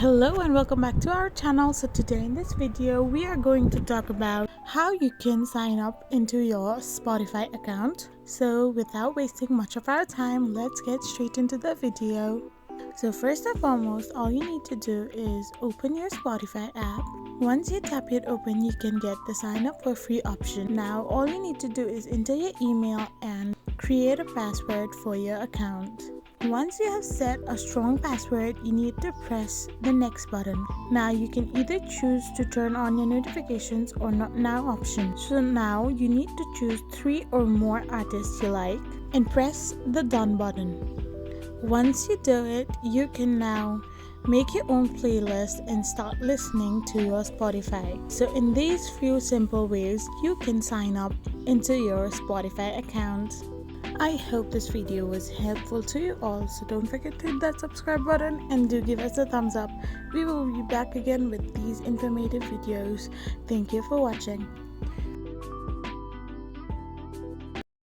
Hello and welcome back to our channel. So today in this video we are going to talk about how you can sign up into your Spotify account. So without wasting much of our time, let's get straight into the video. So first and foremost, all you need to do is open your Spotify app. Once you tap it open, you can get the sign up for free option. Now all you need to do is enter your email and create a password for your account. Once you have set a strong password, you need to press the next button. Now you can either choose to turn on your notifications or not now option. So now you need to choose 3 or more artists you like and press the done button. Once you do it, you can now make your own playlist and start listening to your Spotify. So in these few simple ways, you can sign up into your Spotify account. I hope this video was helpful to you all, so don't forget to hit that subscribe button and do give us a thumbs up. We will be back again with these informative videos. Thank you for watching.